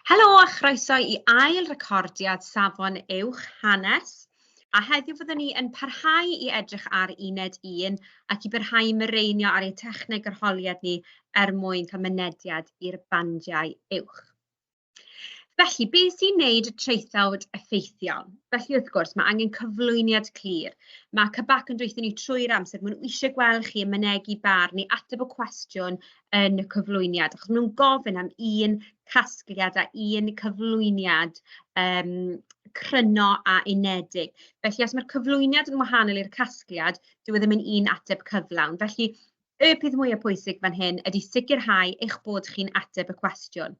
Helo a chroeso I ail recordiad safon uwch hanes. A heddiw fyddwn ni yn parhau I edrych ar uned 1 ac I barhau mireinio ar ei techneg arholiad ni mwyn cael mynediad i'r bandiau uwch. Felly, beth sy'n wneud y traethawd effeithiol? Felly, wrth gwrs, mae angen cyflwyniad clir. Mae cybac yn dweithio ni trwy'r amser. Maen nhw eisiau gweld chi yn mynegu barn neu ateb y cwestiwn yn y cyflwyniad. Achos maen nhw'n gofyn am un casgliad a un cyflwyniad cryno a unedig. Felly, os mae'r cyflwyniad yn wahanol i'r casgliad, dyw e ddim yn un ateb cyflawn. Felly, y peth mwyaf pwysig fan hyn ydy sicrhau eich bod chi'n ateb y cwestiwn.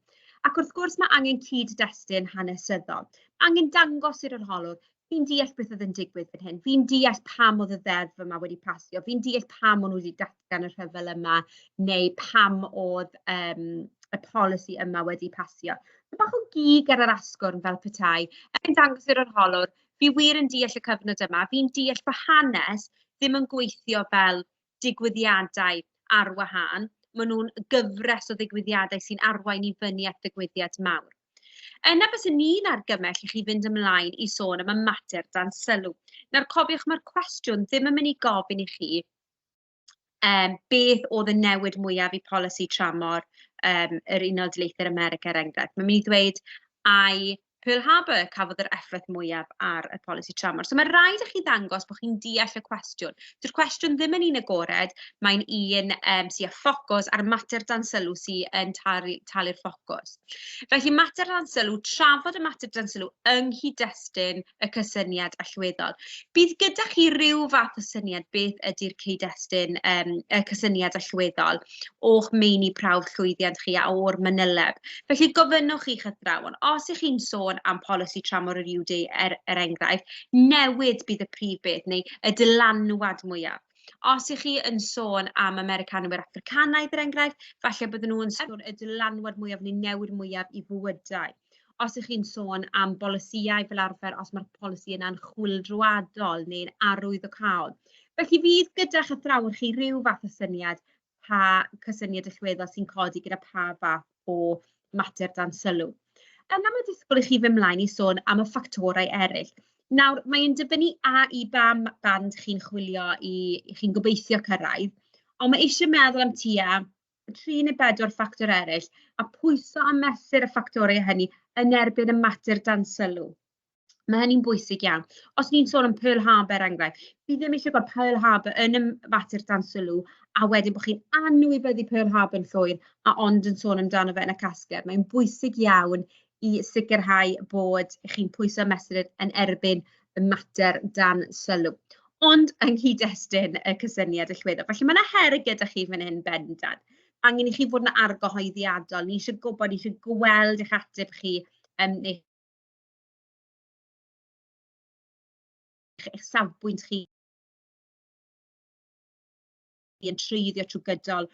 Ac wrth gwrs mae angen cyd-destun hanesyddol. Angen dangos i'r arholwr, fi'n deall beth oedd yn digwydd fan hyn. Fi'n deall pam oedd y ddeddf yma wedi pasio. Fi'n deall pam o'n nhw wedi datgan y rhyfel yma, neu pam oedd y polisi yma wedi pasio. Mae bach o gig ar yr asgwrn fel petai. Angen dangos i'r arholwr, fi wir yn deall y cyfnod yma. Fi'n deall bod hanes ddim yn gweithio fel digwyddiadau ar wahân. Maen nhw'n gyfres o ddigwyddiadau sy'n arwain I fyny at ddigwyddiad mawr. Yna bys ni'n argymell I chi fynd ymlaen I sôn am y mater dan sylw. Nawr cofiwch mae'r cwestiwn ddim yn mynd I gofyn I chi beth oedd y newid mwyaf I polisi tramor yr Unol Daleithiau'r America er enghraifft. Mae'n mynd I ddweud ai Pearl Harbor cafodd yr effaith mwyaf ar y polisi tramor. So mae rhaid I chi ddangos bod chi'n deall y cwestiwn. Dy'r cwestiwn ddim yn un agored, mae'n un sy'n â ffocws ar mater dan sylw sy'n talu'r ffocws. Felly mater dan sylw, trafod y mater dan sylw yng nghyd-destun y cysyniad allweddol. Bydd gyda chi ryw fath o syniad beth ydy'r cyd-destun y cysyniad allweddol o'ch meini prawf llwyddiant chi a o'r manyleb. Felly gofynnwch chi'ch athrawon, os ych chi'n sôn am polisi tramor yr UD er enghraifft, newid bydd y prif beth neu y dylanwad mwyaf. Os ych chi yn sôn am Americanwyr Africanaidd er enghraifft, falle bydden nhw'n sôn y dylanwad mwyaf neu newid mwyaf I fywydau. Os ych chi'n sôn am bolisïau fel arfer, os mae'r polisi yna'n chwyldroadol neu'n arwyddocaol. Felly fydd gyda'ch athrawon chi ryw fath o syniad pa cysyniad allweddol sy'n codi gyda pa fath o mater dan sylw. Yna mae disgwyl I chi fy mlaen I sôn am y ffactorau eraill. Nawr, mae'n dibynnu I ba band chi'n chwilio chi'n gobeithio cyrraedd, ond mae eisiau meddwl am tua 3 neu 4 ffactor eraill a pwyso a mesur y ffactorau hynny yn erbyn y mater dan sylw. Mae hynny'n bwysig iawn. Os ni'n sôn am Pearl Harbor enghraifft, fi ddim eisiau gweld Pearl Harbor yn y mater dan sylw a wedyn bod chi'n anwybyddu Pearl Harbor yn llwyr a ond yn sôn amdano fe yn y casgliad. Mae'n bwysig iawn I sicrhau bod chi'n pwyso mesur yn erbyn y mater dan sylw. Ond yng nghyd-destun y cysyniad allweddol. Felly mae yna her gyda chi fan hyn bendant. Angen I chi fod yn argyhoeddiadol. Ni eisiau gwybod, ni eisiau gweld eich ateb chi neu eich safbwynt chi yn treiddio trwy gydol.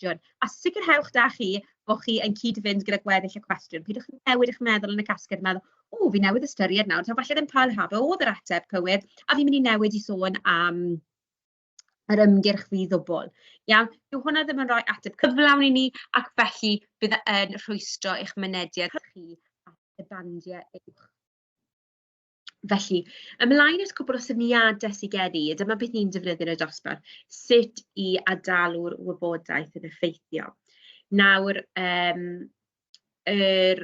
A sicrhewch da chi bod chi yn cyd-fynd gyda gweddill y cwestiwn. Pidwch chi'n newid eich meddwl yn y casgliad meddwl, o, fi newydd ystyried nawr, ta falle ddim Pearl Harbor oedd yr ateb cywir, a fi'n mynd I newid I sôn am yr ymgyrch fi ddwbl. Iawn, dyw hwnna ddim yn rhoi ateb cyflawn I ni, ac felly bydd yn rhwystro eich mynediad chi at y bandiau uwch. Felly, ymlaen at cwbl o syniadau sydd gen I, dyma beth ni'n defnyddio yn y dosbarth, sut I adalw'r wybodaeth yn effeithiol. Nawr, yr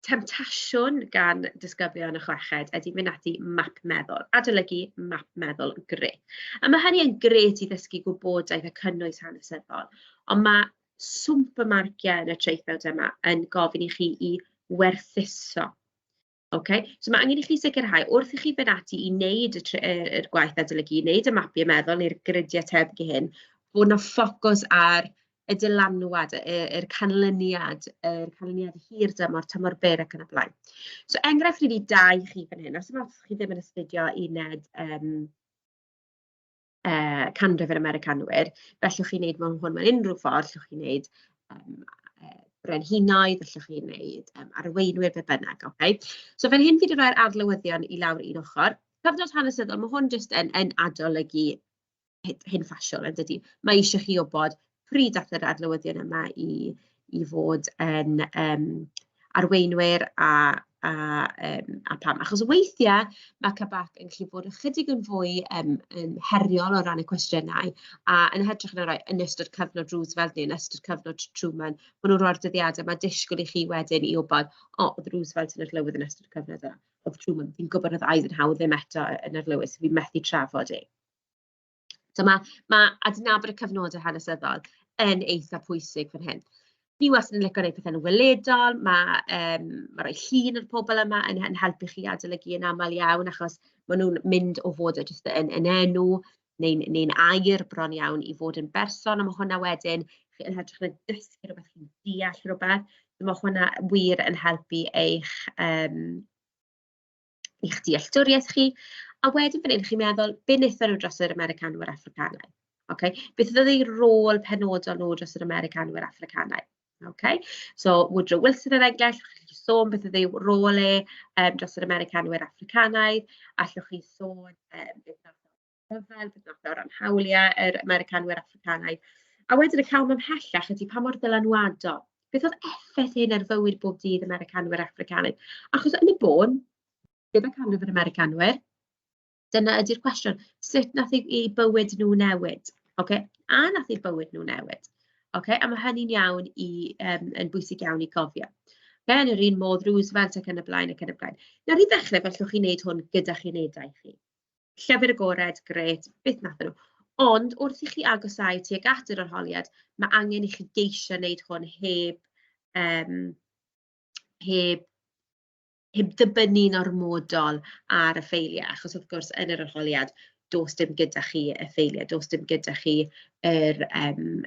temtasiwn gan disgyblion y chweched ydy mynd ati map meddwl, adolygu map meddwl gret. A mae hynny yn gret I ddysgu gwybodaeth a cynnwys hanesyddol, ond mae swmp y marciau yn y traethawd yma yn gofyn I chi I werthuso. Okay? So mae angen I chi sicrhau wrth I chi fynd ati I wneud y gwaith adolygu, I wneud y mapiau meddwl neu'r grydiau tebyg I hyn, bod yna ffocws ar y dylanwad, yr canlyniad hir dymor, tymor byr ac yn y blaen. So enghraifft rili da I chi fan hyn, os chi ddim yn astudio uned canrif yr Americanwyr, fellwch chi wneud hwn mewn unrhyw ffordd, llwch chi wneud brenhinoedd, allwch chi wneud arweinwyr be bynnag. Okay? So fan hyn fi wedi rhoi'r adlywyddion I lawr un ochr. Cyfnod hanesyddol, mae hwn jyst yn adolygu hyn ffasiwn, yn dydy. Mae eisiau chi wybod pryd dath yr adlywyddion yma I fod yn arweinwyr a pam. Achos weithiau mae cybac yn gallu bod ychydig yn fwy yn heriol o ran y cwestiynau a yn hytrach na roi yn ystod cyfnod Roosevelt neu yn ystod cyfnod Truman, maen nhw'n rhoi'r dyddiadau, mae disgwyl i chi wedyn i wybod, oedd Roosevelt yn adlywyd yn ystod y cyfnod yna, oedd Truman, fi'n gwybod oedd Eisenhower ddim eto yn adlywyd, so fi'n methu trafod i. So mae adnabod y cyfnodau hanesyddol yn eitha pwysig fan hyn. Ni wastad yn licio gwneud pethau'n weledol, mae rhoi llun o'r pobl yma yn helpu chi adolygu yn aml iawn, achos maen nhw'n mynd o fod jyst yn enw neu'n air bron iawn i fod yn berson, a mae hwnna wedyn, chi'n hytrach na dysgu rhywbeth, chi'n deall rhywbeth, mae hwnna wir yn helpu eich dealltwriaeth chi, a wedyn fan hyn chi'n meddwl, be wnaethon nhw dros yr Americanwyr Affricanaidd? Okay? Beth oedd eu rôl penodol nhw dros yr Americanwyr Affricanaidd? Okay? So, Woodrow Wilson yn enghraifft, allwch chi sôn beth oedd eu rôl dros yr Americanwyr Affricanaidd, allwch chi sôn beth nath beth nath o ran hawliau yr Americanwyr Affricanaidd, a wedyn y cael ymhellach ydy pa mor ddylanwadol. Beth oedd effaith hyn ar fywyd bob dydd Americanwyr Affricanaidd? Achos yn y bôn, gyda canrif yr Americanwyr, dyna ydy'r cwestiwn, sut nath eu bywyd nhw newid? Okay? A nath eu bywyd nhw newid? Okay? A mae hynny'n iawn yn bwysig iawn i cofio. Okay? Yn yr un modd Roosevelt ac yn y blaen ac yn y blaen. Nawr i ddechrau, gallwch chi wneud hwn gyda'ch unedau chi. Llyfr agored, gret, beth nath nhw. Ond wrth i chi agosau tuag at yr arholiad, mae angen i chi geisio wneud hwn heb dibynnu'n ormodol ar y ffeiliau, achos wrth gwrs yn yr arholiad, does dim gyda chi y ffeiliau, does dim gyda chi yr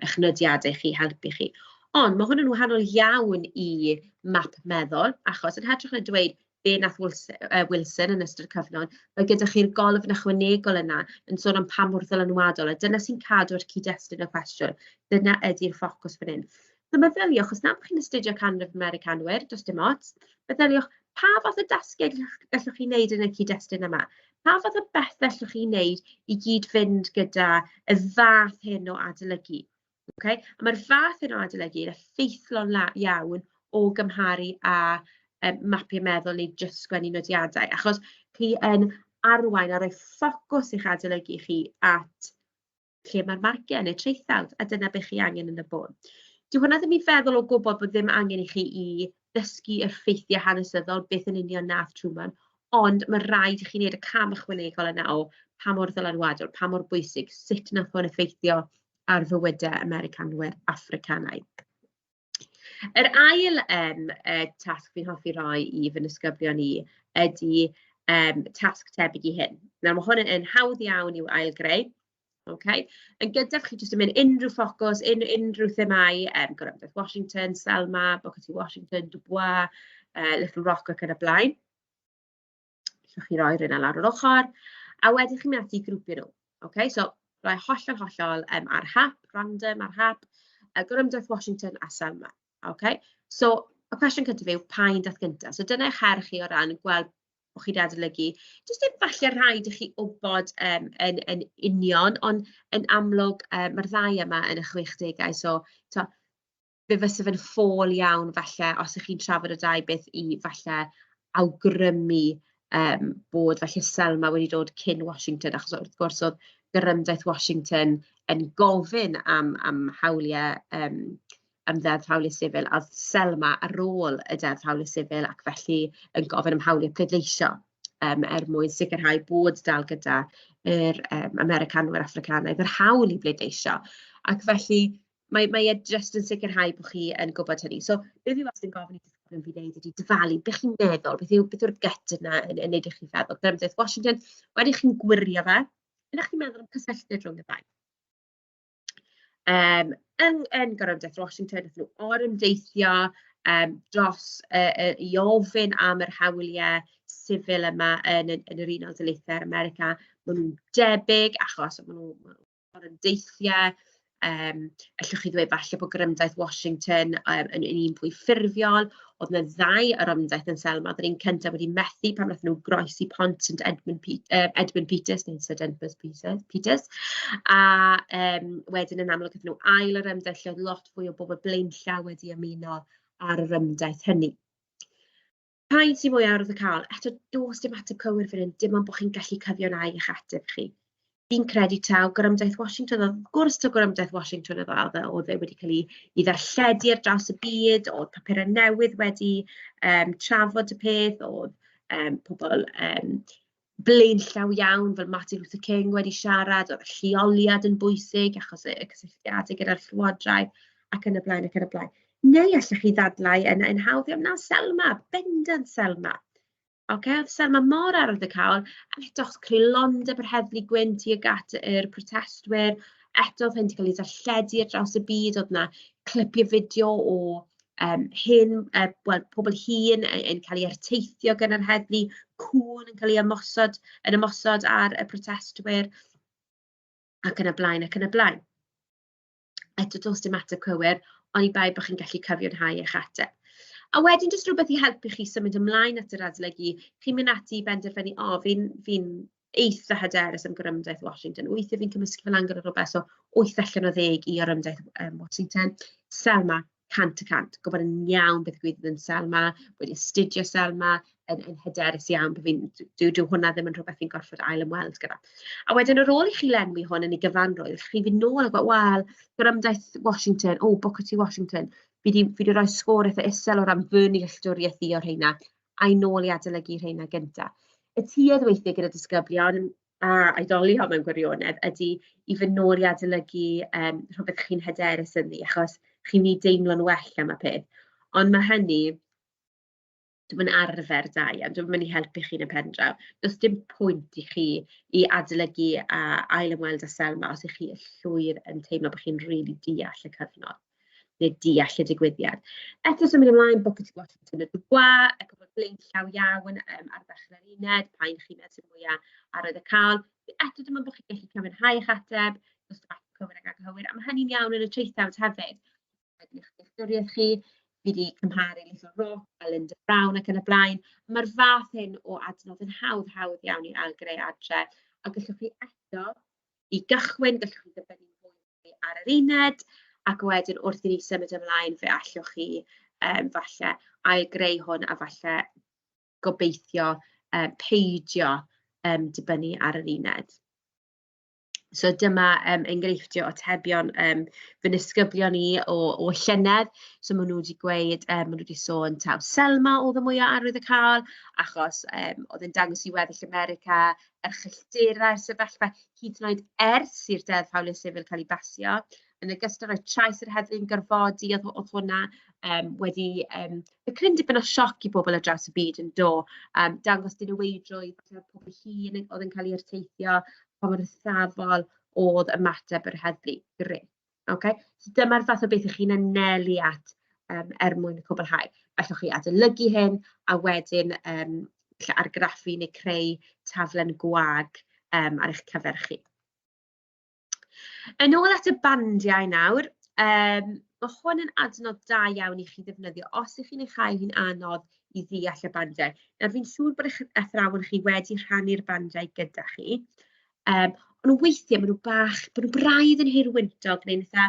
echnodiadau chi, helpu chi. Ond mae hwn yn wahanol iawn i map meddwl, achos yn hytrach na dweud be nath Wilson yn ystod y cyfnod, mae gyda chi'r golofn ychwanegol yna yn sôn am pa mor ddylanwadol, a dyna sy'n cadw'r cyd-destun y cwestiwn. Dyna ydy'r ffocws fan hyn. So meddyliwch, os na bod chi'n astudio canrif Americanwyr, does dim ots, meddyliwch, pa fath o dasgau gallwch chi wneud yn y cyd-destun yma? Pa fath o beth gallwch chi wneud i gyd fynd gyda y fath hyn o adolygu? Okay? A mae'r fath hyn o adolygu yn effeithlon iawn o gymharu a mapio meddwl neu jyst sgwennu nodiadau, achos chi yn arwain a rhoi ffocws i'ch adolygu chi at lle mae'r marciau neu traethawd, a dyna beth chi angen yn y bôn. Dyw hwnna ddim i feddwl o gwybod bod ddim angen i chi i ddysgu y ffeithiau hanesyddol, beth yn union nath Truman, ond mae rhaid i chi wneud y cam ychwanegol yna o pa mor ddylanwadol, pa mor bwysig, sut nath hwn effeithio ar fywydau Americanwyr Affricanaidd. Yr ail tasg fi'n hoffi roi i fy nisgyblion ni ydy tasg tebyg i hyn. Nawr, mae hwn yn hawdd iawn i'w ailgreu. Okay. Yn gydaf chi jyst yn mynd unrhyw ffocws, unrhyw themau, Gorymdaith Washington, Selma, Booker T. Washington, Dubois, Little Rock ac yn y blaen. Allwch chi roi rhywun lawr o'r ochr, a wedyn chi'n mynd ati i grwpio nhw. Okay. So, rhoi hollol ar hap, random ar hap, Gorymdaith Washington a Selma. Okay. So, y cwestiwn cyntaf yw, pa un dath gyntaf? So, dyna eich her chi o ran gweld o chi'n adolygu. Jyst ddim falle rhaid i chi wybod yn union, ond yn amlwg mae'r ddau yma yn y 60au. So, fe fysa fe'n ffôl iawn falle os ych chi'n trafod y dau beth i falle awgrymu bod falle Selma wedi dod cyn Washington, achos wrth gwrs oedd Gorymdaith Washington yn gofyn am hawliau am ddeddf hawliau sifil, a Selma ar ôl y deddf hawliau sifil ac felly yn gofyn am hawliau pleidleisio mwyn sicrhau bod dal gyda yr Americanwyr Affricanaidd yr hawl i bleidleisio. Ac felly mae jyst yn sicrhau bod chi yn gwybod hynny. So, beth yw os yn gofyn i disgyblion fi wneud ydy dyfalu, beth chi'n meddwl, beth yw'r gut yna yn wneud i chi feddwl. Gorymdaith Washington, wedi chi'n gwirio fe, yna chi'n meddwl am cysylltiad rhwng y ddau. Yn Gorymdaith Washington, ydyn nhw orymdeithio dros i ofyn am yr hawliau sifil yma yn yr Unol Daleithiau America. Maen nhw'n debyg achos maen nhw'n orymdeithiau. Allwch chi ddweud falle bod Gorymdaith Washington yn un fwy ffurfiol. Oedd yna ddau orymdaith yn Selma. Oedd yr un cyntaf wedi methu pan wnaethon nhw groesi pont St Edmund Peters, neu St Edmund Peters. A wedyn yn amlwg ydyn nhw ail orymdaith lle oedd lot fwy o bobl blaenllaw wedi ymuno ar orymdaith hynny. Pa'n sy'n mwy arwyddocaol? Eto, does dim ateb cywir fan hyn, dim ond bod chi'n gallu cyfiawnhau eich ateb chi. Fi'n credu taw Gyrymdaith Washington, wrth gwrs taw Gyrymdaith Washington oedd e wedi cael ei ddarlledu ar draws y byd, oedd papurau newydd wedi trafod y peth, oedd pobl blaenllaw iawn fel Martin Luther King wedi siarad, oedd y lleoliad yn bwysig achos y cysylltiadau gyda'r llywodraeth ac yn y blaen ac yn y blaen. Neu allwch chi ddadlau yn hawdd iawn na Selma, bendant Selma. Oedd Selma mor arwyddocaol, a eto crylondeb yr heddlu gwyn tuag at yr protestwyr, eto oedd hyn wedi cael ei darlledu ar draws y byd, oedd yna clipiau fideo o pobl hŷn yn cael ei arteithio gan yr heddlu, cŵn yn cael ei ymosod ar y protestwyr, ac yn y blaen, ac yn y blaen. Eto does dim ateb cywir, ond i bai bod chi'n gallu cyfiawnhau eich ateb. A wedyn, jyst rhywbeth i helpu chi symud ymlaen at yr adolygu, chi'n mynd ati i benderfynu, fi'n eitha hyderus am Gyrymdaith Washington. Weithiau fi'n cymysgu fel angor o rhywbeth o 8 allan o 10 i Gyrymdaith Washington. Selma, 100%. Gwybod yn iawn beth gwyddoedd yn Selma, wedi astudio Selma, yn hyderus iawn. Dyw hwnna ddim yn rhywbeth fi'n gorfod ail ymweld gyda. A wedyn, ar ôl i chi lenwi hwn yn ei gyfanrwydd, chi fynd nôl a gwael, wel, Gyrymdaith Washington, Booker T. Washington, fi wedi rhoi sgôr eitha isel o ran fy nealltwriaeth i o'r rheina, a'i nôl i adolygu rheina gyntaf. Y tuedd weithiau gyda disgyblion a oedolion mewn gwirionedd ydy i fy nôl i adolygu rhywbeth chi'n hyderus ynddi, achos chi'n mynd i deimlo'n well am y peth. Ond mae hynny, dwi'n mynd arfer da iawn, dwi'n mynd i helpu chi'n y pen draw. Does dim pwynt i chi i adolygu a ail ymweld â Selma os ych chi llwyr yn teimlo bod chi'n rili deall y cyfnod, neu deall y digwyddiad. Eto sy'n mynd ymlaen, Booker T. Washington y dwa, y pobl blaenllaw iawn ar ddechrau'r uned, pa'n chi'n edrych mwyaf arwyddocaol. Eto dim ond bod chi'n gallu cyfiawnhau eich ateb, does dim ateb cywir ac anghywir, a mae hynny'n iawn yn y traethawd hefyd. Wedyn eich dealltwriaeth chi, fi wedi cymharu Little Rock a Linda Brown ac yn y blaen. Mae'r fath hyn o adnodd yn hawdd iawn i ailgreu adre, a gallwch chi eto, i gychwyn, gallwch chi ddibynnu fwy ar yr uned, ac wedyn wrth i ni symud ymlaen, fe allwch chi falle ailgreu hwn a falle gobeithio peidio dibynnu ar yr uned. So dyma enghreifftiau o atebion fy nisgyblion ni o llynedd. So maen nhw wedi gweud, maen nhw wedi sôn taw Selma oedd y mwyaf arwyddocaol, achos oedd yn dangos i weddill America, erchyllderau'r sefyllfa, hyd yn oed ers i'r deddf hawliau sifil cael ei basio. Yn ogystal â trais yr heddlu'n gyrfodi, oedd hwnna wedi cryn dipyn o sioc i bobl ar draws y byd yn do. Dangos dynewydrwydd, pobl hŷn oedd yn cael ei arteithio, pa mor ethafol oedd ymateb yr heddlu. Greu. Okay? So dyma'r fath o beth ych chi'n anelu at mwyn y cwblhau. Allwch chi adolygu hyn a wedyn argraffu neu creu taflen gwag ar eich cyfer chi. Yn ôl at y bandiau nawr, mae hwn yn adnodd da iawn i chi ddefnyddio os ych chi'n eich chau hi'n anodd i ddeall y bandiau. Nawr fi'n siŵr bod eich athrawon chi wedi rhannu'r bandiau gyda chi. Ond weithiau maen nhw braidd yn hirwyntog neu'n eitha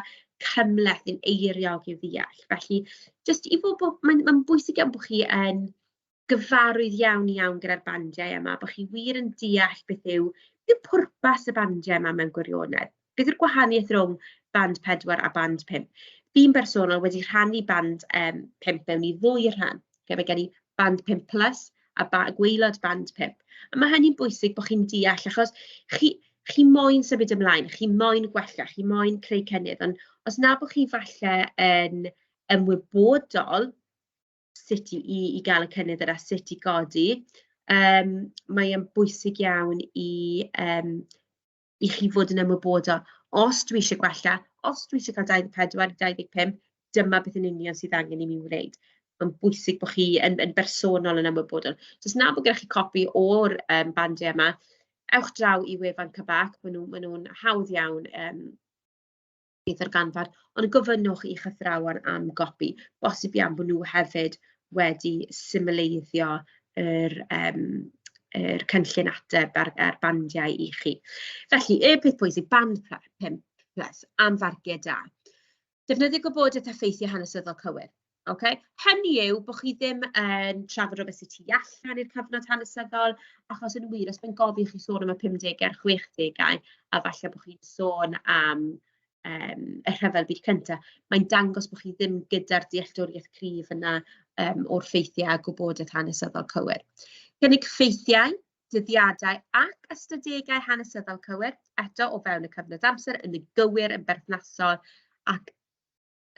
cymleth yn eiriog i'w ddeall. Felly, jyst i fod mae'n bwysig iawn bod chi yn gyfarwydd iawn gyda'r bandiau yma, bod chi wir yn deall beth yw pwrpas y bandiau yma mewn gwirionedd. Beth yw'r gwahaniaeth rhwng band 4 a band 5? Fi'n bersonol wedi rhannu band 5 mewn i 2 rhan. Mae gen i band 5 plus a gwaelod band 5. A mae hynny'n bwysig bod chi'n deall, achos chi moyn symud ymlaen, chi moyn gwella, chi moyn creu cynnydd, ond os na bod chi falle yn ymwybodol sut i gael y cynnydd yna, sut i godi, mae'n bwysig iawn i chi fod yn ymwybodol. Os dwi eisiau gwella, os dwi eisiau cael 24, 25, dyma beth yn union sydd angen i mi wneud. Mae'n bwysig bod chi yn bersonol yn ymwybodol. So os na bod gyda chi copi o'r bandiau yma, ewch draw i wefan Cybac, maen nhw'n hawdd iawn beth o'r ganfad, ond gofynnwch i'ch athrawon am gopi. Bosib iawn bod nhw hefyd wedi symleiddio yr cynllun ateb a'r bandiau i chi. Felly, y peth pwysig, band 5 plus am fargiau da. Defnyddio gwybodaeth a ffeithiau hanesyddol cywir. Hynny yw bod chi ddim yn trafod rhywbeth sydd tu allan i'r cyfnod hanesyddol, achos yn wir, os mae'n gofyn chi sôn am y 50au a'r 60au, a falle bod chi'n sôn am y rhyfel byd cyntaf, mae'n dangos bod chi ddim gyda'r dealltwriaeth cryf yna o'r ffeithiau a gwybodaeth hanesyddol cywir. Cynnig ffeithiau, dyddiadau ac ystadegau hanesyddol cywir, eto o fewn y cyfnod amser, yn y gywir, yn berthnasol ac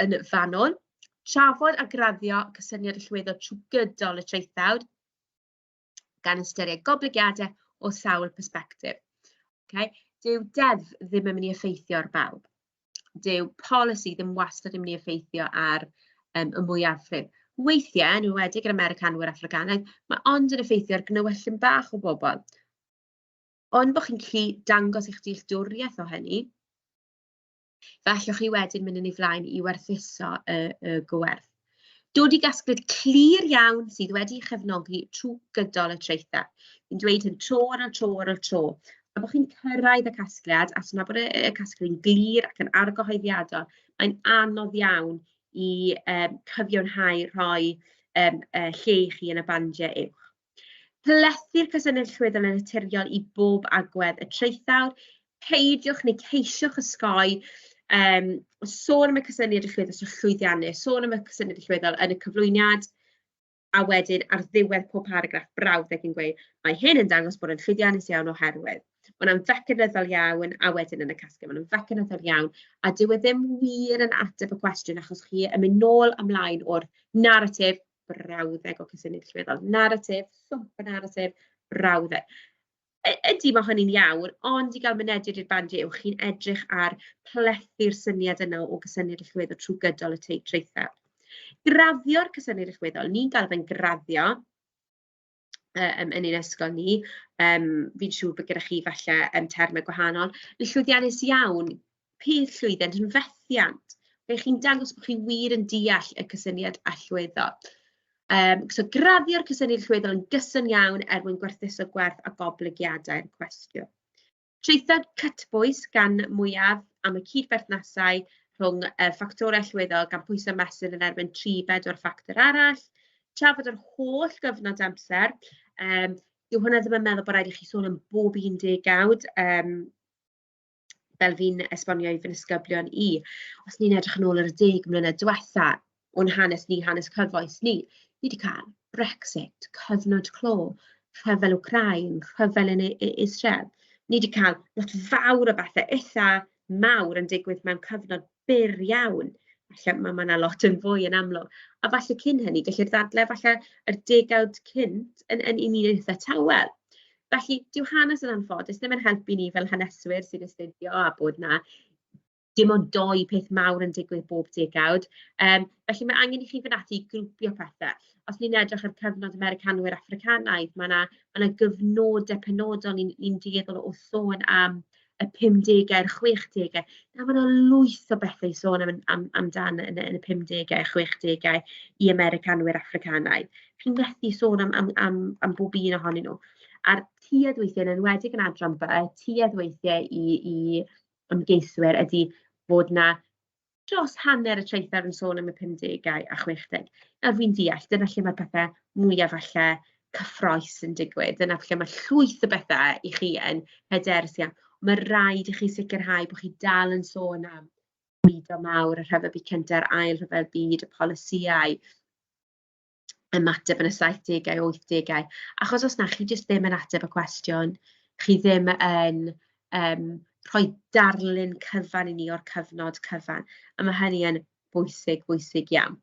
yn fanwl. Trafod a graddio cysyniad allweddol trwy gydol y traethawd gan ystyried goblygiadau o sawl persbectif. Dyw deddf ddim yn mynd i effeithio ar bawb. Dyw polisi ddim wastad yn mynd i effeithio ar y mwyafrif. Weithiau, yn enwedig yr Americanwyr Affricanaidd, mae ond yn effeithio ar gnywellyn bach o bobl. Ond bod chi'n gallu dangos eich dealltwriaeth o hynny, fe allwch chi wedyn mynd yn ei flaen i werthuso y gwerth. Dod i gasgled clir iawn sydd wedi'i chefnogi trwy gydol y traethau. Fi'n dweud hyn tro ar ôl tro ar ôl tro. A bod chi'n cyrraedd y casgliad, a sy'n bod y casgliad yn glir ac yn argyhoeddiadol, mae'n anodd iawn i cyfiawnhau rhoi lle i chi yn y bandiau uwch. Plethu'r cysyniad allweddol yn naturiol i bob agwedd y traethawd. Peidiwch neu ceisiwch ysgoi sôn am y cysyniad allweddol sy'n llwyddiannus, sôn am y cysyniad allweddol yn y cyflwyniad, a wedyn ar ddiwedd pob paragraff brawddeg yn gweud, mae hyn yn dangos bod yn llwyddiannus iawn oherwydd. Mae'n fecanyddol iawn, a wedyn yn y casgliad, mae'n fecanyddol iawn, a dyw e ddim wir yn ateb y cwestiwn achos chi yn mynd nôl ymlaen o'r naratif brawddeg o cysyniad allweddol. Naratif, swmp y naratif, brawddeg. Ydy mae hynny'n iawn, ond i gael mynediad i'r bandiau uwch, chi'n edrych ar plethu'r syniad yna o gysyniad allweddol trwy gydol y traethawd. Graddio'r cysyniad allweddol, ni'n gael fe'n graddio yn ein ysgol ni, fi'n siŵr bod gyda chi falle termau gwahanol, yn llwyddiannus iawn, peth llwyddiant yn fethiant, fe chi'n dangos bod chi wir yn deall y cysyniad allweddol. So graddio'r cysyniad allweddol yn gyson iawn mwyn gwerthuso gwerth a goblygiadau'r cwestiwn. Traethawd cytbwys gan mwyaf am y cydberthnasau rhwng ffactorau allweddol gan pwysau mesur yn erbyn 3-4 ffactor arall. Trafod yr holl gyfnod amser. Dyw hwnna ddim yn meddwl bod rhaid i chi sôn am bob un degawd, fel fi'n esbonio i fy nisgyblion i. Os ni'n edrych yn ôl ar y 10 mlynedd diwetha, o'n hanes ni, hanes cyfoes ni wedi cael Brexit, cyfnod clo, rhyfel Wcrain, rhyfel yn Israel. Ni wedi cael lot fawr o bethau eitha mawr yn digwydd mewn cyfnod byr iawn. Falle mae yna lot yn fwy yn amlwg. A falle cyn hynny, gellir ddadle falle yr degawd cynt yn un eitha tawel. Felly, dyw hanes yn anffodus ddim yn helpu ni fel haneswyr sy'n astudio a bod yna dim ond 2 peth mawr yn digwydd bob degawd. Felly mae angen i chi fynd ati i grwpio pethau. Os ni'n edrych ar cyfnod Americanwyr Affricanaidd, mae yna gyfnodau penodol ni'n dueddol o sôn am y 50au, 60au. Na, mae yna lwyth o bethau i sôn amdan yn y 50au, 60au i Americanwyr Affricanaidd. Chi'n methu sôn am bob un ohonyn nhw. A'r tuedd weithiau yn enwedig yn adran by, tuedd weithiau i ymgeiswyr ydy bod yna dros hanner y traethawd yn sôn am y 50au a 60au. A fi'n deall, dyna lle mae pethau mwyaf falle cyffroes yn digwydd. Dyna lle mae llwyth o bethau i chi yn hyderus iawn. Mae rhaid i chi sicrhau bod chi dal yn sôn am byd o mawr, y rhyfel byd cyntaf, ail rhyfel byd, y polisïau, ymateb yn y 70au, 80au. Achos os na chi jyst ddim yn ateb y cwestiwn, chi ddim yn rhoi darlun cyfan i ni o'r cyfnod cyfan. A mae hynny yn bwysig iawn.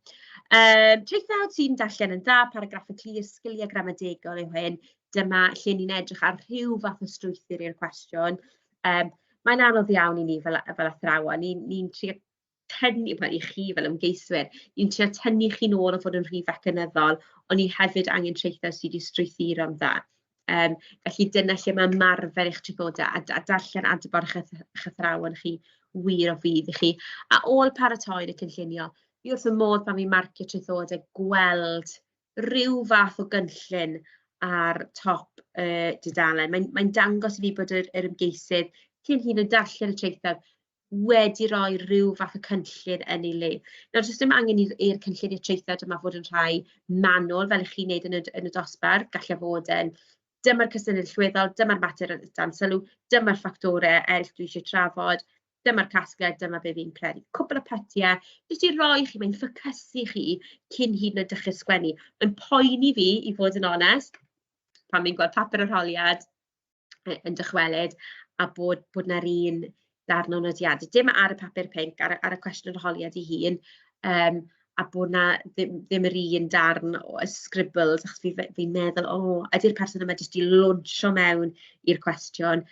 Traethawd sy'n darllen yn dda, paragraff y clir, sgiliau gramadegol yw hyn. Dyma lle ni'n edrych ar rhyw fath o strwythur i'r cwestiwn. Mae'n anodd iawn i ni fel athrawon. Ni'n trio tynnu, i chi fel ymgeiswyr, ni'n trio tynnu chi nôl o fod yn rhy fecanyddol, ond ni hefyd angen traethawd sydd wedi strwythuro'n dda. Felly dyna lle mae marfer eich traethodau a darllen adborth eich athrawon chi wir o fydd i chi. A ôl paratoi'r cynllunio, fi wrth y modd pan fi'n marcio traethodau gweld rhyw fath o gynllun ar top dudalen. Mae'n dangos i fi bod yr ymgeisydd cyn hyn yn darllen y traethawd wedi rhoi rhyw fath o cynllun yn ei le. Nawr, jyst ddim angen i'r cynlluniau traethawd yma fod yn rhai manwl, fel ych chi'n neud yn y dosbarth, gallai fod yn dyma'r cysyniad llweddol, dyma'r mater dan sylw, dyma'r ffactorau eraill dwi eisiau trafod, dyma'r casgliad, dyma be fi'n credu. Cwbl o pytiau, jyst i roi chi, mae'n ffocysu chi cyn hyd yn oed dechrau sgwennu. Mae'n poeni fi, i fod yn onest, pan fi'n gweld papur arholiad yn dychwelyd, a bod na'r un darn o nodiadau. Dim ar y papur pinc, ar y cwestiwn arholiad ei hun, a bod na ddim yr un darn o scribbles, achos fi'n meddwl, ydy'r person yma jyst i lwnsio mewn i'r cwestiwn.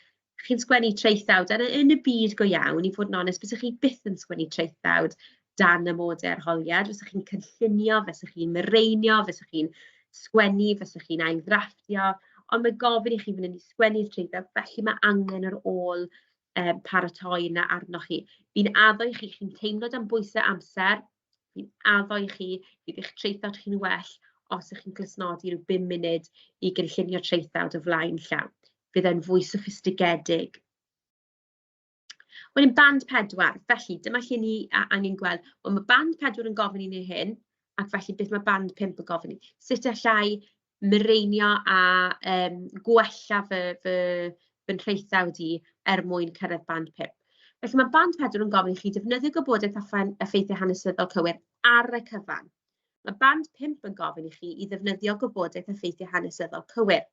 Chi'n sgwennu traethawd, yn y byd go iawn, i fod yn onest, bysych chi byth yn sgwennu traethawd dan y modau arholiad, fysych chi'n cynllunio, fysych chi'n mireinio, fysych chi'n sgwennu, fysych chi'n ail-ddrafftio, ond mae gofyn i chi fynd yn i sgwennu'r traethawd, felly mae angen yr ôl paratoi yna arnoch chi. Fi'n addo i chi, chi'n teimlo dan bwysau amser, fi'n addo i chi, bydd eich traethawd chi'n well os ych chi'n clusnodi rhyw 5 munud i gynllunio traethawd o flaen llaw. Bydd e'n fwy soffistigedig. Wedyn band 4, felly dyma lle ni angen gweld, ond mae band 4 yn gofyn i ni hyn, ac felly beth mae band 5 yn gofyn i. Sut allai mireinio a gwella fy nhraethawd i mwyn cyrraedd band 5. Felly mae band 4 yn gofyn i chi defnyddio gwybodaeth effeithiau hanesyddol cywir ar y cyfan. Mae band 5 yn gofyn i chi i ddefnyddio gwybodaeth effeithiau hanesyddol cywir.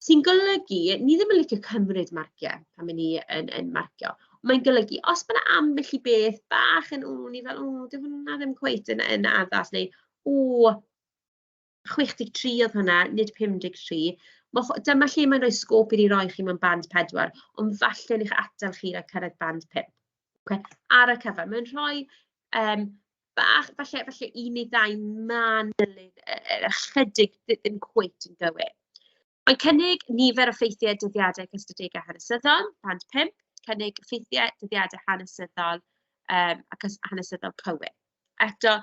Sy'n golygu, ni ddim yn licio cymryd marciau pan mynd ni yn marcio. Mae'n golygu, os bydd ambell i beth bach yn, ni fel, dim hwnna ddim cweit yn addas, neu, 63 oedd hwnna, nid 53. Dyma lle mae'n rhoi sgôp i roi chi mewn band 4, ond falle yn eich atal chi a cyrraedd band 5. Okay? Ar y cyfan, mae'n rhoi bach, falle 1 neu 2 man ychydig ddim cweit yn gywir. Mae'n cynnig nifer o ffeithiau dyddiadau ystadegau hanesyddol, band 5, cynnig ffeithiau dyddiadau hanesyddol ac hanesyddol cywir. Eto,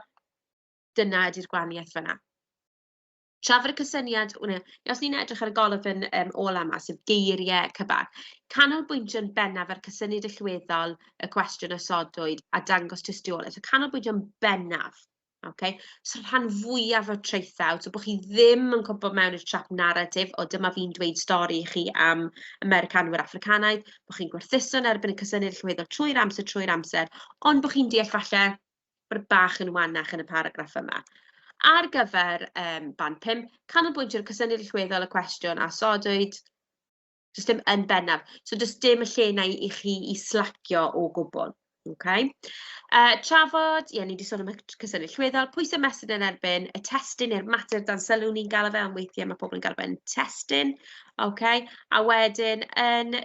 dyna ydy'r gwahaniaeth fyna. Trafod y cysyniad, os ni'n edrych ar y golwg yn ola yma, sef geiriau cyfan, canolbwyntio'n bennaf ar cysyniad allweddol y cwestiwn ysodwyd a dangos tystiolaeth. So canolbwyntio'n bennaf. Okay? So rhan fwyaf o traethawd, so bod chi ddim yn cwmpo mewn i'r trap narratif o dyma fi'n dweud stori i chi am Americanwyr Africanaidd, bod chi'n gwerthuso yn erbyn y cysyniad allweddol trwy'r amser, ond bod chi'n deall falle bod bach yn wanach yn y paragraff yma. Ar gyfer band 5, canolbwyntio'r cysyniad allweddol y cwestiwn a sodwyd, jyst dim yn bennaf. So jyst dim y lle na i chi i slacio o gwbl. Okay? Trafod, ni wedi sôn am y cysyniad allweddol, pwysau mesur yn erbyn, y testyn neu'r mater dan sylw ni'n gael fe, ond weithiau mae pobl yn gael fe'n testyn. Okay? A wedyn yn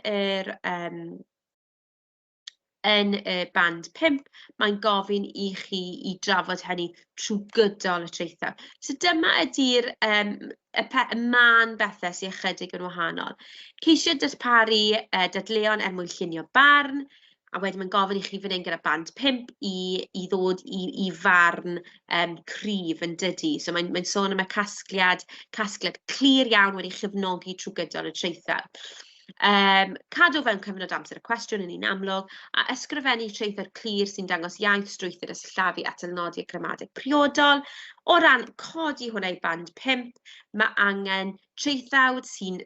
y band 5, mae'n gofyn i chi i drafod hynny trwy gydol y traethawd. So dyma ydy'r man bethau sy'n ychydig yn wahanol. Ceisio darparu dadleuon mwyn llunio barn, a wedyn mae'n gofyn i chi fan hyn gyda band 5 i ddod i farn cryf yn dydy. So mae'n sôn am y casgliad clir iawn wedi chyfnogi trwy gydol y traethawd. Cadw fewn cyfnod amser y cwestiwn yn un amlwg, a ysgrifennu traethawd clir sy'n dangos iaith strwythur y sillafu at ylnodi y gramadeg priodol. O ran codi hwnna i band 5, mae angen traethawd sy'n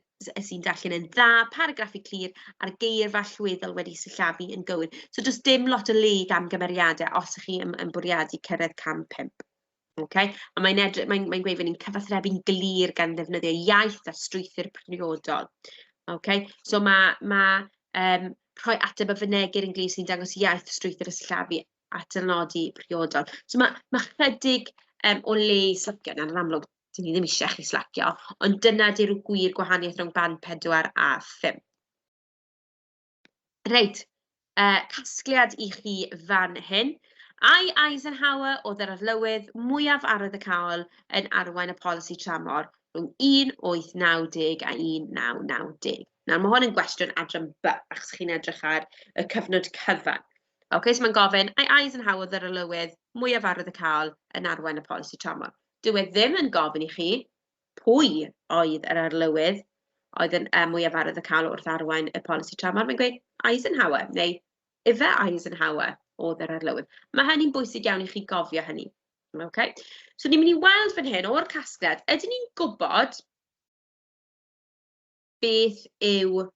darllen yn dda, paragraffu clir a'r geirfa allweddol wedi sillafu yn gywir. So does dim lot o le i gamgymeriadau os ych chi yn bwriadu cyrraedd cam 5. Okay? A mae'n gweud fod ni'n cyfathrebu'n glir gan ddefnyddio iaith a strwythur priodol. Okay? So mae rhoi ateb y fynegir yn glir sy'n dangos iaith strwythur y sillafu at ylnodi priodol. So mae chydig o le i slacio, yn amlwg, dyn ni ddim eisiau chi slacio, ond dyna di'r gwir gwahaniaeth rhwng band 4 a 5. Reit, casgliad i chi fan hyn. Ai Eisenhower oedd yr arlywydd mwyaf arwyddocaol yn arwain y polisi tramor rhwng 1890 a 1990. Nawr, mae hwn yn gwestiwn adran B, achos chi'n edrych ar y cyfnod cyfan. Okay, so mae'n gofyn, ai Eisenhower oedd yr arlywydd mwyaf arwyddocaol yn arwain y polisi tramor? Dyw e ddim yn gofyn i chi pwy oedd yr arlywydd oedd yn mwyaf arwyddocaol wrth arwain y polisi tramor. Mae'n gweud Eisenhower, neu Ife Eisenhower oedd yr arlywydd. Mae hynny'n bwysig iawn i chi gofio hynny. Okay? So ni'n mynd i weld fan hyn o'r casgliad, ydyn ni'n gwybod beth yw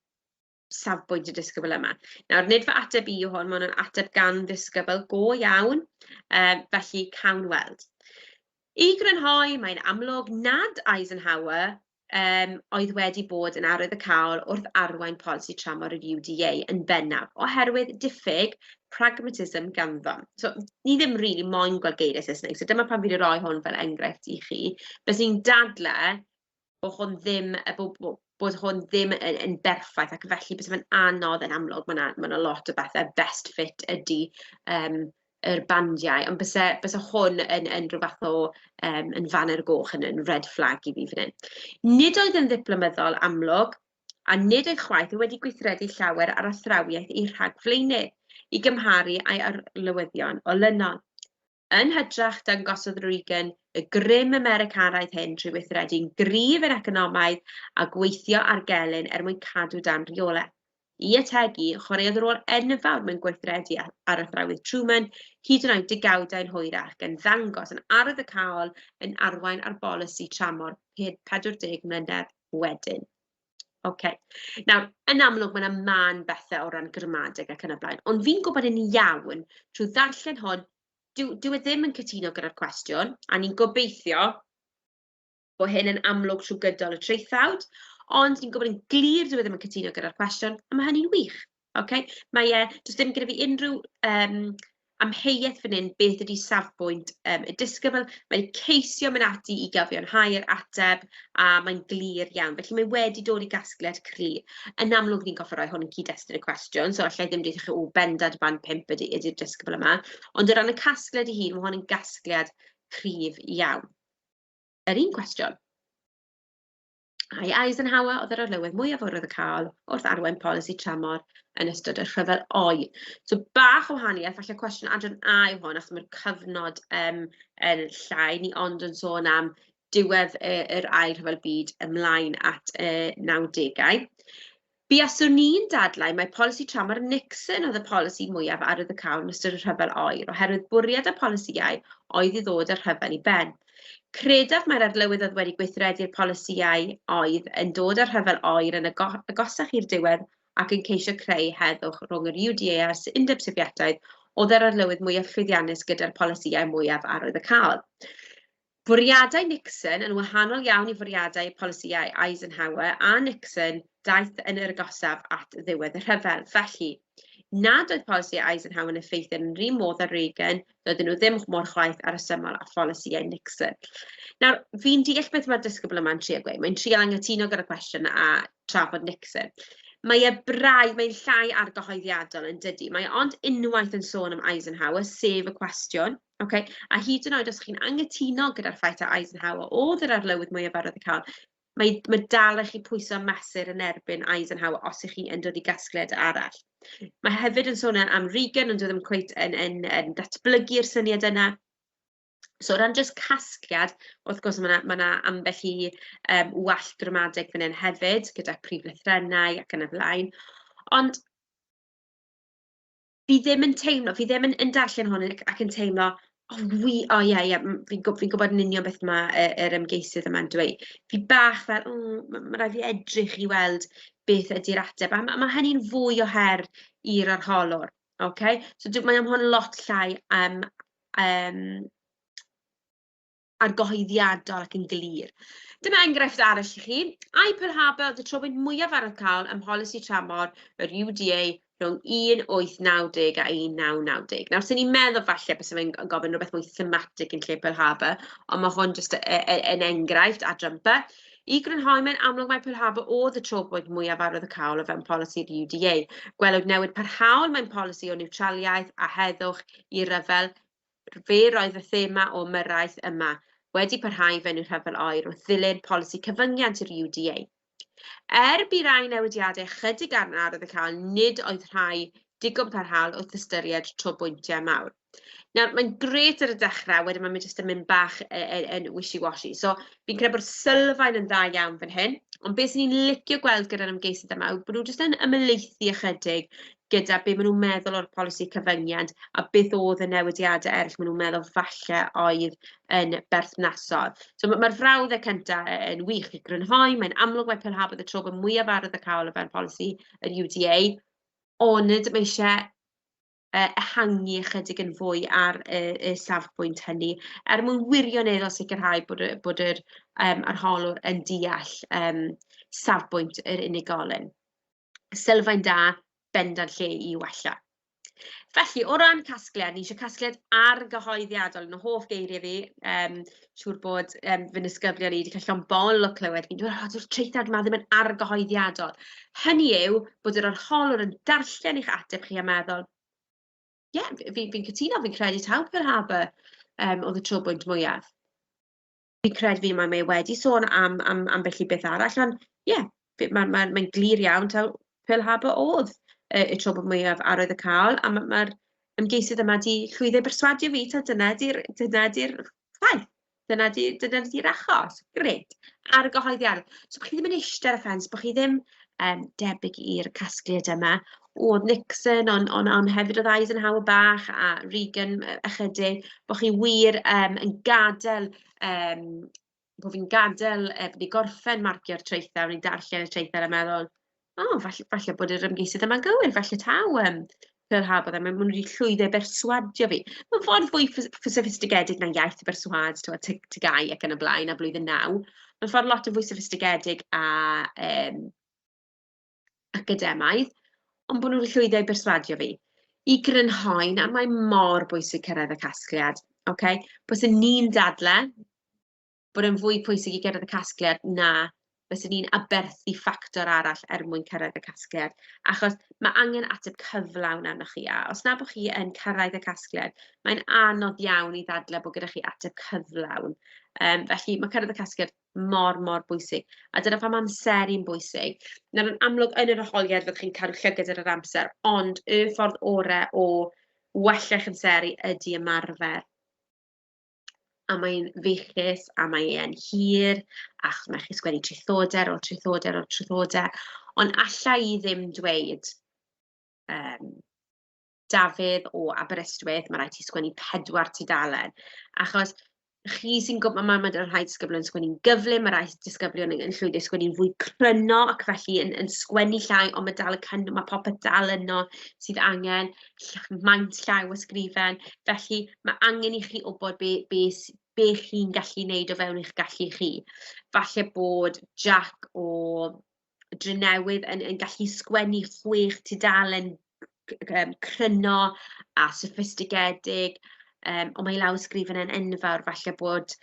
safbwynt y disgybl yma. Nawr, nid fy ateb i yw hwn, mae hwnna'n ateb gan ddisgybl go iawn, felly cawn weld. I grynhoi, mae'n amlwg nad Eisenhower oedd wedi bod yn arwydd y cael wrth arwain polisi tramor yr UDA yn bennaf, oherwydd diffyg pragmatism ganddo. So, ni ddim rili moyn gweld geiriau Saesneg, so dyma pan fi wedi rhoi hwn fel enghraifft i chi. Bys ni'n dadle bod hwn ddim, bod hwn ddim yn berffaith, ac felly bys yn anodd yn amlwg, mae yna lot o bethau best fit ydy yr bandiau, ond bys hwn yn rhyw fath o yn faner goch yn red flag i fi fan hyn. Nid oedd yn ddiplomaddol amlwg, a nid oedd chwaith wedi gweithredu llawer ar athrawiaeth i rhagflaenu i gymharu a'i arlywyddion olynol. Yn hytrach dangosodd Reagan y grym Americanaidd hyn trwy weithredu'n gryf yn economaidd a gweithio ar gelyn mwyn cadw dan rheolau. I ategu, chwaraeodd rôl enfawr mewn gweithredu ar athrawedd Truman, hyd yn oed degawdau'n hwyrach, gan ddangos yn arwydd y cael yn arwain ar bolisi tramor 40 mlynedd wedyn. Okay. Nawr, yn amlwg mae yna man bethau o ran gramadeg ac yn y blaen, ond fi'n gwybod yn iawn trwy ddarllen hwn, dyw e ddim yn cytuno gyda'r cwestiwn, a ni'n gobeithio bod hyn yn amlwg trwy gydol y traethawd, ond ni'n gwybod yn glir dyw e ddim yn cytuno gyda'r cwestiwn, a mae hynny'n wych. Okay? Mae does ddim gyda fi unrhyw amheuaeth fan hyn beth ydy safbwynt y disgybl. Mae'n ceisio mynd ati i gyfiawnhau'r ateb, a mae'n glir iawn. Felly mae wedi dod i gasgliad cry. Yn amlwg ni'n goffi roi hwn yn cyd-destun y cwestiwn, so allai ddim dweud chi bendad ban 5 ydy'r disgybl yma. Ond o ran y casgliad ei hun, mae hwn yn gasgliad cryf iawn. Yr un cwestiwn. Ai Eisenhower oedd yr arlywydd mwyaf fawr oedd y cael wrth arwain polisi tramor yn ystod y rhyfel oer. So bach o wahaniaeth, falle cwestiwn adran A yw hwn, achos mae'r cyfnod yn llai, ni ond yn sôn am diwedd yr ail rhyfel byd ymlaen at 90au. Buaswn ni'n dadlau mae polisi tramor Nixon oedd y polisi mwyaf arwydd y cael yn ystod y rhyfel oer, oherwydd bwriad y polisïau oedd i ddod yr rhyfel i ben. Credaf mae'r arlywydd oedd wedi gweithredu'r polisïau oedd yn dod â'r rhyfel oer yn agosach i'r diwedd ac yn ceisio creu heddwch rhwng yr UDA a'r Undeb Sofietaidd oedd yr arlywydd mwyaf llwyddiannus gyda'r polisïau mwyaf arwydd y cael. Bwriadau Nixon yn wahanol iawn i fwriadau polisïau Eisenhower a Nixon daeth yn yr agosaf at ddiwedd y rhyfel. Felly, nad oedd polisi Eisenhower yn effeithio yn rhy modd ar Reagan, doedden nhw ddim mor chwaith ar y syml a polisïau Nixon. Nawr, fi'n deall beth mae'r disgybl yma'n trio gweud. Mae'n trio anghytuno gyda'r cwestiwn a trafod Nixon. Mae braidd, mae'n llai argyhoeddiadol yn dydy. Mae ond unwaith yn sôn am Eisenhower, sef y cwestiwn. Okay? A hyd yn oed os chi'n anghytuno gyda'r ffaith a Eisenhower oedd yr arlywydd mwyaf arwydd y cael, mae dal eich chi pwyso mesur yn erbyn Eisenhower os ych chi yn dod i gasgliad arall. Mae hefyd yn sôn am Reagan, ond ddim cweit yn datblygu'r syniad yna. So, ran jyst casgliad, wrth gwrs mae yna ambell i wall gramadeg fan hyn hefyd, gyda prif lythrennau ac yn y blaen. Ond fi ddim yn teimlo, fi ddim yn darllen hwn ac yn teimlo, fi'n gwybod yn union beth mae'r ymgeisydd yma'n dweud. Fi bach fel, mae rhaid fi edrych i weld beth ydy'r ateb. A mae hynny'n fwy o her i'r arholwr. Okay? So mae am hwn lot llai argyhoeddiadol ac yn glir. Dyma enghraifft arall i chi. Ai Pearl Harbor oedd y trobwynt mwyaf ar y cael ym polisi tramor yr UDA rhwng 1890 a 1990. Nawr, sy'n ni'n meddwl falle bys fe'n gofyn rhywbeth mwy thematig yn lle Pearl Harbor, ond mae hwn jyst yn enghraifft a jumper. I grynhoi mae'n amlwg mae Pearl Harbor oedd y trobwynt mwyaf arwydd y cael o fewn polisi'r UDA. Gwelwyd newid parhaol mewn polisi o niwtraliaeth a heddwch i ryfel. Fe roedd y thema o myrraeth yma wedi parhau fewn i'r rhyfel oer wrth ddilyn polisi cyfyngiant i'r UDA. Bu rai newidiadau chydig arwydd y cael, nid oedd rhai digon parhaol wrth ystyried trobwyntiau mawr. Nawr, mae'n gret ar y dechrau, wedyn mae'n jyst yn mynd bach yn wishy-washy. So, fi'n credu bod sylfaen yn dda iawn fan hyn, ond beth sy'n ni'n licio gweld gyda'r ymgeisydd yma yw bod nhw jyst yn ymelaethu ychydig gyda be maen nhw'n meddwl o'r polisi cyfyngiad a beth oedd y newidiadau eraill maen nhw'n meddwl falle oedd yn berthnasol. So, mae'r frawddau cyntaf yn wych i grynhoi, mae'n amlwg mae parhaodd y tro bod mwyaf arwydd y cael o fewn polisi yr UDA, ond mae eisiau ehangu ychydig yn fwy ar y safbwynt hynny, mwyn wirioneddol sicrhau bod yr arholwr yn deall safbwynt yr unigolyn. Sylfaen da, bendant lle i wella. Felly, o ran casgliad, ni eisiau casgliad argyhoeddiadol yn y hoff geiriau fi, siŵr bod fy nisgyflion i wedi cael llon bol o clywed fi'n dweud, o'r treithad yma ddim yn argyhoeddiadol. Hynny yw bod yr arholwr yn darllen eich ateb chi a meddwl, fi'n cytuno, fi'n credu taw parhaodd oedd y trobwynt mwyaf. Fi'n credu fi mae wedi sôn am felly beth arall, ond mae'n glir iawn taw parhaodd oedd y trobwynt mwyaf arwydd y cael, a mae'r ymgeisydd yma wedi llwyddo berswadio fi, dyna di'r ffaith, dyna di'r achos. Gret, argyhoeddiadol. So, bod chi ddim yn eistedd ar y ffens, bod chi ddim debyg i'r casgliad yma, oedd Nixon, ond hefyd oedd Eisenhower bach a Reagan ychydig, bod chi wir yn gadael, bod fi'n gadael bod ni gorffen marcio'r treithau, ni'n darllen y treithau a meddwl, falle bod yr ymgeisydd yma'n gywir, falle taw parhaodd maen nhw wedi llwyddo berswadio fi. Mae'n ffordd fwy soffistigedig na iaith berswad, tygau ac yn y blaen a blwyddyn 9. Mae'n ffordd lot yn fwy soffistigedig a academaidd, ond bod nhw'n llwyddo i berswadio fi. I grynhoi, a mae mor bwysig cyrraedd y casgliad. Bys ni'n dadlau bod yn fwy pwysig i gyrraedd y casgliad na bys ni'n aberthu ffactor arall mwyn cyrraedd y casgliad. Achos mae angen ateb cyflawn arnoch chi. A os na bod chi yn cyrraedd y casgliad, mae'n anodd iawn i ddadlau bod gyda chi ateb cyflawn. Felly mae cyrraedd y casgliad mor bwysig. A dyna pam amseru'n bwysig. Nawr yn amlwg yn yr arholiad fyddwch chi'n cadw llygad ar yr amser, ond y ffordd orau o wella eich amseru ydy ymarfer. A mae'n feichus, a mae'n hir, achos mae chi sgwennu trithodau, ond alla i ddim dweud Dafydd o Aberystwyth, mae rhaid ti sgwennu 4 tudalen, achos chi sy'n gwybod, mae'n rhaid disgyblion yn sgwennu'n gyflym, mae rhaid disgyblion yn llwyddo sgwennu'n fwy cryno, ac felly yn sgwennu llai, ond mae popeth dal yno sydd angen maint llai o ysgrifen, felly mae angen i chi wybod be chi'n gallu wneud o fewn eich gallu chi. Falle bod Jack o Drenewydd yn gallu sgwennu 6 tudalen cryno a soffistigedig, ond mae lawysgrifen yn enfawr, falle bod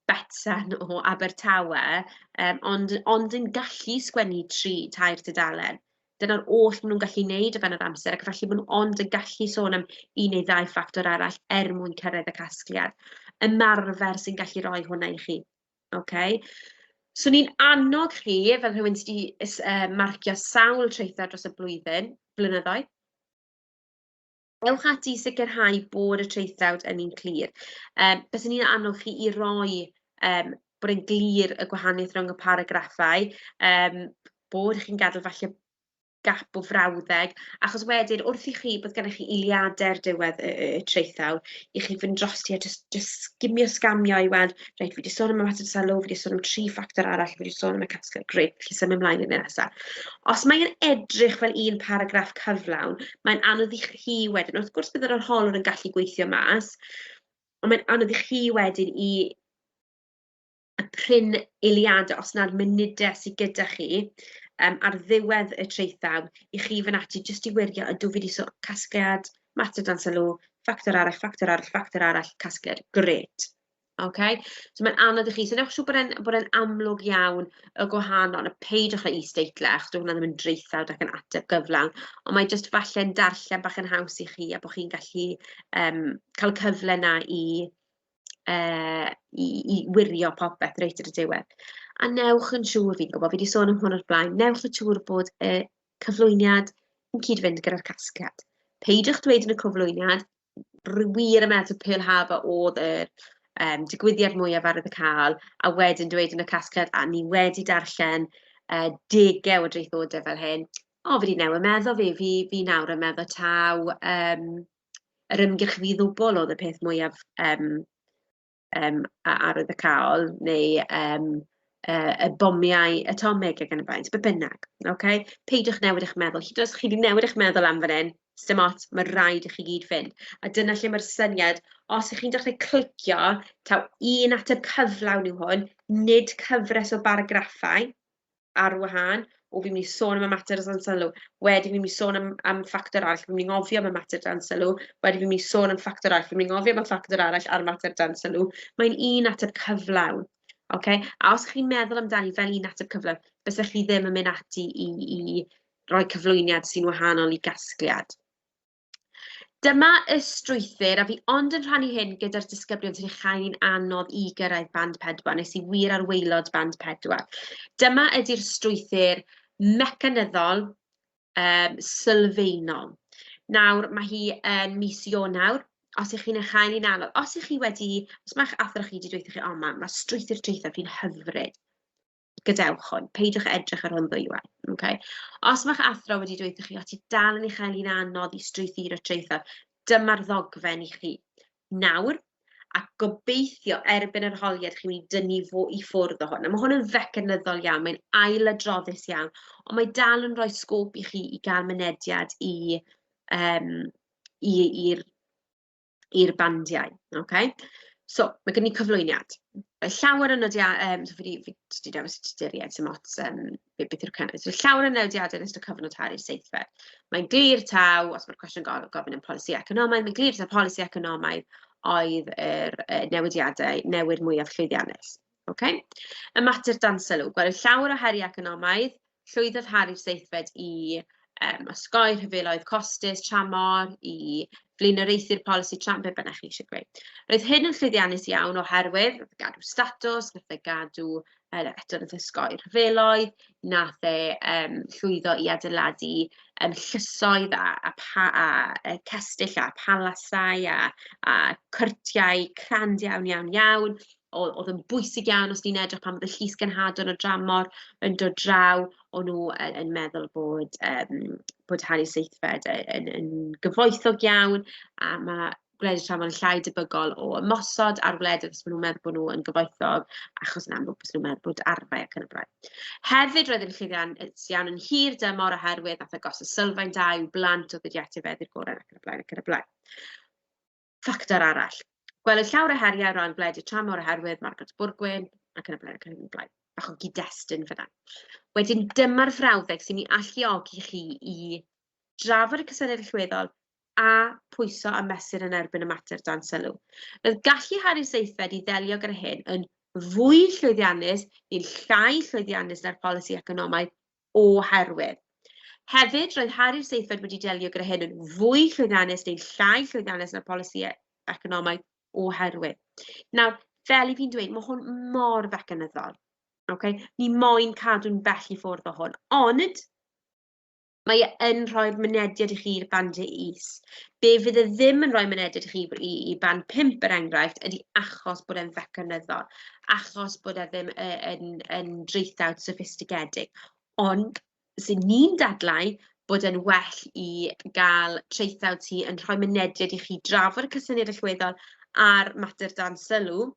Betsan o Abertawe, ond yn gallu sgwennu 3 tudalen. Dyna'r oll maen nhw'n gallu wneud o fewn yr amser, ac felly maen nhw yn gallu sôn am 1 neu 2 ffactor arall mwyn cyrraedd y casgliad. Ymarfer sy'n gallu rhoi hwnna i chi. So ni'n annog chi, fel rhywun sydd wedi marcio sawl treithau dros y blynyddoedd, ewch ati sicrhau bod y treithawd yn un clir. Byswn ni'n annog chi i roi bod yn glir y gwahaniaeth rhwng y paragraffau, bod chi'n gadael falle gap o frawddeg, achos wedyn wrth i chi bod gennych chi eiliadau'r diwedd y treithawd, i chi fynd drosti a just scamio i weld, reit, fi wedi sôn am y mater sylw, fi wedi sôn am 3 ffactor arall, fi wedi sôn am y casgliad, greit, felly symud ymlaen i'r nesaf. Os mae'n edrych fel un paragraff cyflawn, mae'n anodd i chi wedyn, wrth gwrs bydd yr arholwr yn gallu gweithio mas, ond mae'n anodd i chi wedyn i pryn eiliadau, os na'r munudau sydd gyda chi, ar ddiwedd y treithawd, i chi fynd ati jyst i wirio ydw fi wedi sôn casgliad, mater dan sylw, ffactor arall, casgliad, gret. So mae'n anodd i chi, so newch siŵr bod e'n amlwg iawn y gwahanol, y peidwch â is-deitlau, achos hwnna ddim yn dreithawd ac yn ateb gyflawn, ond mae jyst falle'n darllen bach yn haws i chi, a bod chi'n gallu cael cyfle na i wirio popeth reit ar y diwedd. A newch yn siŵr, fi'n gwybod, fi wedi sôn am hwn o'r blaen, newch yn siŵr bod y cyflwyniad yn cyd-fynd gyda'r casgliad. Peidiwch dweud yn y cyflwyniad, wir yn meddwl Pearl Harbor oedd yr digwyddiad mwyaf ar y cael, a wedyn dweud yn y casgliad, a ni wedi darllen degau o draethodau fel hyn. O, fi wedi newid meddwl fi nawr yn meddwl taw yr ymgyrch fi ddwbl oedd y peth mwyaf ar y cael, neu y bomiau atomig ac yn y blaen, be bynnag. Okay? Peidiwch newid eich meddwl. Hyd os chi wedi newid eich meddwl am fan hyn, dim ots, mae rhaid i chi gyd fynd. A dyna lle mae'r syniad, os ych chi'n dechrau clicio, taw un ateb cyflawn yw hwn, nid cyfres o baragraffau ar wahân, o fi'n mynd i sôn am y mater dan sylw, wedyn fi'n mynd i sôn am ffactor arall, fi'n mynd i ngofio am y mater dan sylw, wedyn fi'n mynd i sôn am ffactor arall, fi'n mynd i ngofio am y ffactor arall ar mater dan sylw. Mae'n un ateb cyflawn. Okay? A os chi'n meddwl amdani fel un ateb cyflawn, bysach chi ddim yn mynd ati i roi cyflwyniad sy'n wahanol i gasgliad. Dyma y strwythur, a fi ond yn rhannu hyn gyda'r disgyblion sy'n chai'n anodd i gyrraedd band 4, nes i wir ar waelod band 4. Dyma ydy'r strwythur mecanyddol sylfaenol. Nawr, mae hi yn mis Ionawr, os ych chi'n chai'n anodd, os mae'ch athro chi wedi dweud chi, o, mae strwythur traethau fi'n hyfryd. Gadewch hwn, peidiwch edrych ar hwn ddwywaith. Okay? Os mae'ch athro wedi dweud chi, o ti dal yn eich chael anodd i strwythur y traethau, dyma'r ddogfen i chi. Nawr, a gobeithio erbyn yr holiad chi'n mynd i dynnu i ffwrdd o hwn. Mae hwn yn fecanyddol iawn, mae'n ailadroddus iawn, ond mae dal yn rhoi sgôp i chi i gael mynediad i'r bandiau. Okay? So, mae gen i cyflwyniad. Llawer o nodiadau, fi wedi dewis tuduriaid sy'n ots beth yw'r cynnwys. Llawer o nodiadau yn ystod cyfnod hari'r seithfed. Mae'n glir taw, os mae'r cwestiwn gofyn yn polisi economaidd, mae'n glir taw polisi economaidd oedd yr newidiadau newid mwyaf llwyddiannus. Okay? Y mater dan sylw, gweld llawer o heri economaidd, llwyddodd hari'r seithfed i osgoi rhyfeloedd costus, tramor, i flaenoraethu'r polisi Trump, be bynnag chi eisiau gweud. Roedd hyn yn llwyddiannus iawn oherwydd, nath gadw statws, nath gadw eto nath osgoi rhyfeloedd, nath llwyddo i adeiladu llysoedd a cestyll a palasau a cyrtiau crand iawn. Oedd yn bwysig iawn os ni'n edrych pan oedd y llys genhadon o dramor yn dod draw, o'n nhw yn meddwl bod Harry Seithfed yn gyfoethog iawn, a mae gwledydd tramor yn llai debygol o ymosod ar wledydd os maen nhw'n meddwl bod nhw yn gyfoethog, achos yn amlwg os nhw'n meddwl bod arfau ac yn y blaen. Hefyd roedd yn llwyddiannus iawn yn hir dymor oherwydd nath agos y sylfaen da i'w blant o ddyddiadau feddi'r gorau ac yn y blaen. Ffactor arall. Gweld llawer o heriau o ran gwledydd tramor oherwydd Margaret Bwrgwyn ac yn y blaen. Bach o gyd-destun fyna. Wedyn dyma'r frawddeg sy'n mynd i alluogi chi i drafod y cysyniad allweddol a pwyso a mesur yn erbyn y mater dan sylw. Roedd gallu Harry Seithfed i ddelio gyda hyn yn fwy llwyddiannus neu'n llai llwyddiannus na'r polisi economaidd oherwydd. Hefyd, roedd Harry Seithfed wedi delio gyda hyn yn fwy llwyddiannus neu'n llai llwyddiannus na'r polisi economaidd oherwydd. Nawr, fel i fi'n dweud, mae hwn mor fecanyddol. Okay? Ni moyn cadw'n bell i ffwrdd o hwn. Ond, mae yn rhoi'r mynediad i chi i'r bandau is. Be fydd e ddim yn rhoi mynediad i chi i band 5 er enghraifft ydy achos bod e'n fecanyddol. Achos bod e ddim yn draethawd sophistigedig. Ond, sy'n ni'n dadlau bod e'n well i gael traethawd sy'n rhoi mynediad i chi drafod y cysyniad allweddol ar mater dan sylw,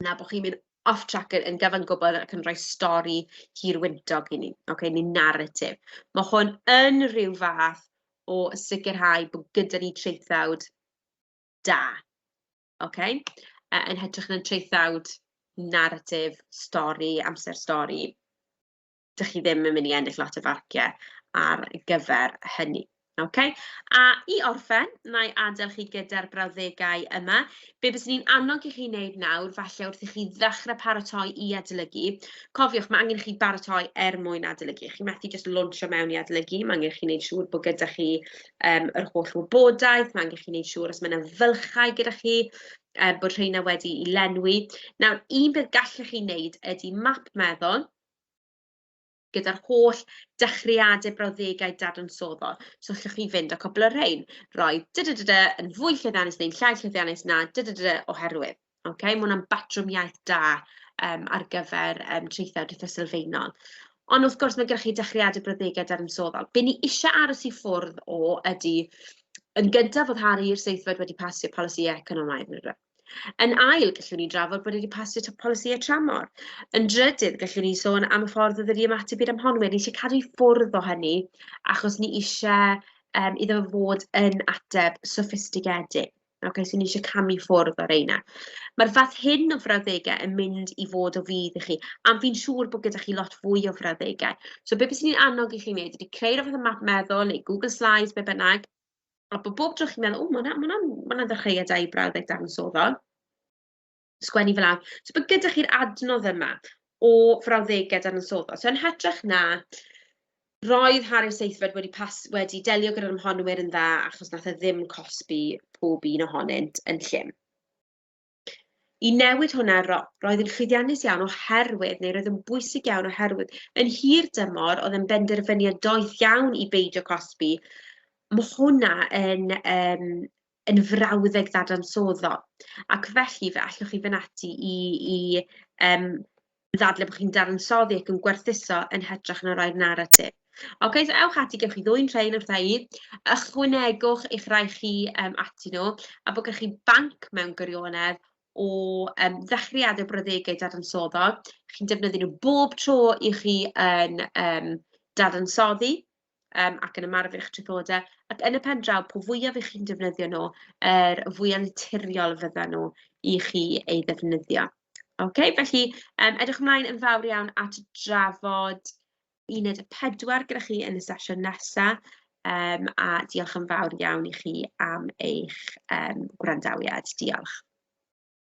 na bod chi'n mynd off-track yn gyfan gwbl ac yn rhoi stori hirwyntog i ni, okay, neu narratif. Mae hwn yn rhyw fath o sicrhau bod gyda ni traethawd da, okay? Yn hytrach na'n traethawd narratif, stori, amser stori. Dych chi ddim yn mynd i ennill lot o farciau ar gyfer hynny. Okay? A i orffen, na i adael chi gyda'r brawddegau yma. Be bys ni'n annog i chi wneud nawr, falle wrth i chi ddechrau paratoi i adolygu. Cofiwch, mae angen i chi baratoi mwyn adolygu. Chi methu just lonsio mewn i adolygu. Mae angen i chi wneud siŵr bod gyda chi yr holl wybodaeth. Mae angen i chi wneud siŵr os mae yna fylchau gyda chi, bod rheina wedi i lenwi. Nawr, un beth gallwch chi wneud ydy map meddwl. gyda'r holl dechreuadau brawddegau dadansoddol. So allwch chi fynd a cwbl o rhain, roi yn fwy llwyddiannus neu'n llai llwyddiannus na oherwydd. Okay? Mae hwnna'n batrwm iaith da ar gyfer traethawd sylfaenol. Ond wrth gwrs mae gennych chi dechreuadau brawddegau dadansoddol. Be ni eisiau aros i ffwrdd o ydy, yn gyntaf oedd Harry i'r seithfed wedi pasio polisïau economaidd. Yn ail, gallwn ni drafod bod wedi pasio polisïau tramor. Yn drydydd, gallwn ni sôn am y ffordd oedd wedi ymateb i'r ymhonwyr. Ni eisiau cadw i ffwrdd o hynny, achos ni eisiau iddo fod yn ateb soffistigedig. Okay, so ni eisiau camu ffwrdd o'r reina. Mae'r fath hyn o frawddegau yn mynd i fod o fydd i chi, am fi'n siŵr bod gyda chi lot fwy o frawddegau. So be bys ni'n annog i chi wneud ydy creu rhywbeth o map meddwl neu Google Slides, be bynnag, a bod bob tro chi'n meddwl, o, mae'na ddechreuadau i brawddeg dadansoddol. Sgwennu fel awr. So bod gyda chi'r adnodd yma o frawddegau dadansoddol. So yn hytrach na, roedd Harry'r seithfed wedi delio gyda'r ymhonwyr yn dda achos nath e ddim cosbi pob un ohonynt yn llym. I newid hwnna, roedd yn llwyddiannus iawn oherwydd, neu roedd yn bwysig iawn oherwydd, yn hir dymor oedd yn benderfyniad doeth iawn i beidio cosbi. Mae hwnna yn frawddeg dadansoddol. Ac felly fe allwch chi fynd ati i ddadle bod chi'n dadansoddi ac yn gwerthuso yn hytrach na roi'r naratif. Okay, so ewch ati, gewch chi ddwy'n trein wrtha i, ychwanegwch eich rai chi ati nhw, a bod gennych chi banc mewn gwirionedd o ddechreuadau brawddegau dadansoddol. Chi'n defnyddio nhw bob tro i chi yn dadansoddi ac yn ymarfer eich trethodau, ac yn y pen draw, po fwyaf ych chi'n defnyddio nhw, fwyaf naturiol fyddan nhw i chi ei ddefnyddio. Okay, felly, edrych ymlaen yn fawr iawn at drafod uned 4 gyda chi yn y sesiwn nesaf, a diolch yn fawr iawn i chi am eich gwrandawiad. Diolch.